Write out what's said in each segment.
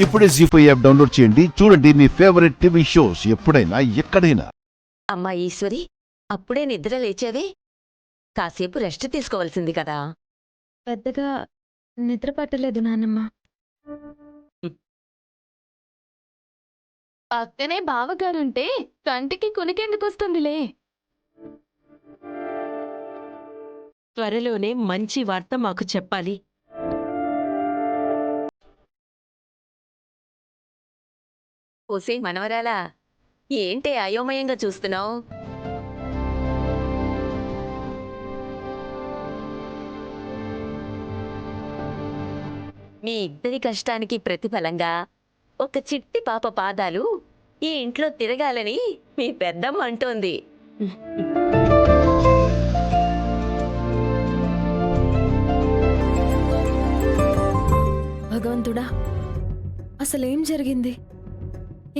ఇప్పుడే జీ5 app download చేయండి. చూడండి మీ ఫేవరెట్ టీవీ షోస్ ఎప్పుడైనా ఎక్కడైనా. అమ్మా ఈశ్వరి, అప్పుడే నిద్ర లేచావే? కాసేపు రెస్ట్ తీసుకోవాల్సింది కదా. పెద్దగా నిద్ర పట్టలేదు నాన్నమ్మ. పక్కనే బావగారుంటే కంటికి కునికెందుకొస్తుందిలే. త్వరలోనే మంచి వార్త మాకు చెప్పాలి. ఓసే మనవరాలా, ఏంటే అయోమయంగా చూస్తున్నావు? మీ ఇద్దరి కష్టానికి ప్రతిఫలంగా ఒక చిట్టి పాప పాదాలు ఈ ఇంట్లో తిరగాలని మీ పెద్దమ్మ అంటోంది. భగవంతుడా, అసలేం జరిగింది?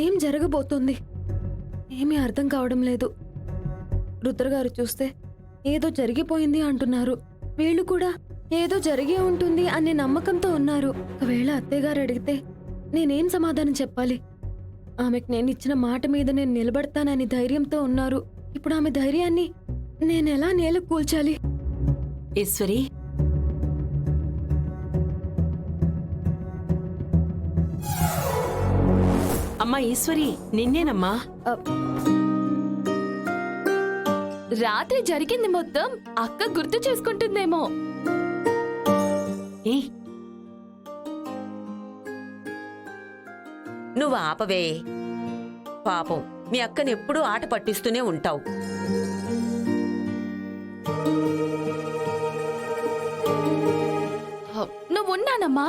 ఏం జరగబోతుంది? ఏమీ అర్థం కావడం లేదు. రుద్రగారు చూస్తే ఏదో జరిగిపోయింది అంటున్నారు. వీళ్ళు కూడా ఏదో జరిగే ఉంటుంది అనే నమ్మకంతో ఉన్నారు. ఒకవేళ అత్తయ్యగారు అడిగితే నేనేం సమాధానం చెప్పాలి? ఆమెకు నేను ఇచ్చిన మాట మీద నేను నిలబడతానని ధైర్యంతో ఉన్నారు. ఇప్పుడు ఆమె ధైర్యాన్ని నేనెలా నేలకు కూల్చాలి? ఈశ్వరి, అమ్మా ఈశ్వరి, నిన్నేనమ్మా. రాత్రి జరిగింది మొత్తం అక్క గుర్తు చేసుకుంటుందేమో. ఏ నువ్వు ఆపవే. పాపం మీ అక్కని ఎప్పుడూ ఆట పట్టిస్తూనే ఉంటావు. నువ్వున్నానమ్మా.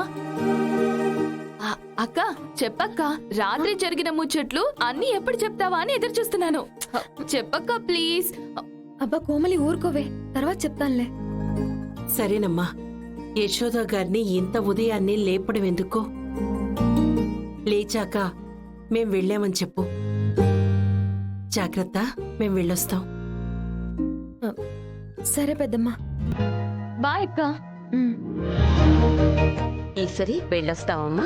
అక్క చెప్పక్క, రాత్రి జరిగిన ముచ్చట్లు అన్ని ఎప్పుడు చెప్తావా అని ఎదురు చూస్తున్నాను. చెప్పక్క ప్లీజ్. అబ్బా కోమలి, ఊరుకోవే, తర్వాత చెప్తానులే. సరేనమ్మా, యశోద గారిని ఇంత ఉదయాన్నే లేపడం ఎందుకో? లేచాక మేం వెళ్ళామని చెప్పు. జాగ్రత్త, మేం వెళ్ళొస్తాం. సరే పెద్దమ్మా. బాయ్ అక్క. ఈశ్వరి, వెళ్ళొస్తావమ్మా.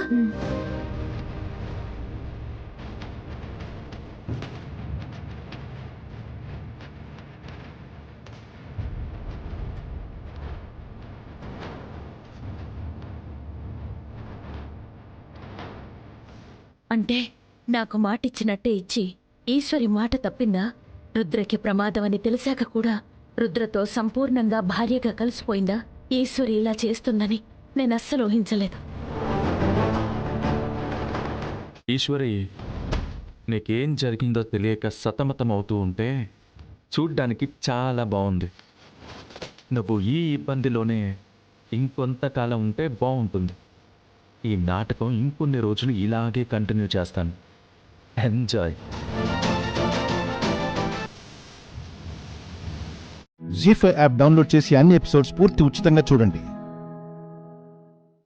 అంటే నాకు మాటిచ్చినట్టే ఇచ్చి ఈశ్వరి మాట తప్పిందా? రుద్రకి ప్రమాదం అని తెలిసాక కూడా రుద్రతో సంపూర్ణంగా భార్యగా కలిసిపోయిందా? ఈశ్వరి ఇలా చేస్తుందని నేను అస్సలు ఊహించలేదు. ఈశ్వరి, నీకేం జరిగిందో తెలియక సతమతం అవుతూ ఉంటే చూడ్డానికి చాలా బాగుంది. నువ్వు ఈ ఇబ్బందిలోనే ఇంకొంతకాలం ఉంటే బాగుంటుంది. ఈ నాటకం ఇంకొన్ని రోజులు ఇలాగే కంటిన్యూ చేస్తాను. ఎంజాయ్. జీ5 యాప్ డౌన్లోడ్ చేసి అన్ని ఎపిసోడ్స్ పూర్తి ఉచితంగా చూడండి.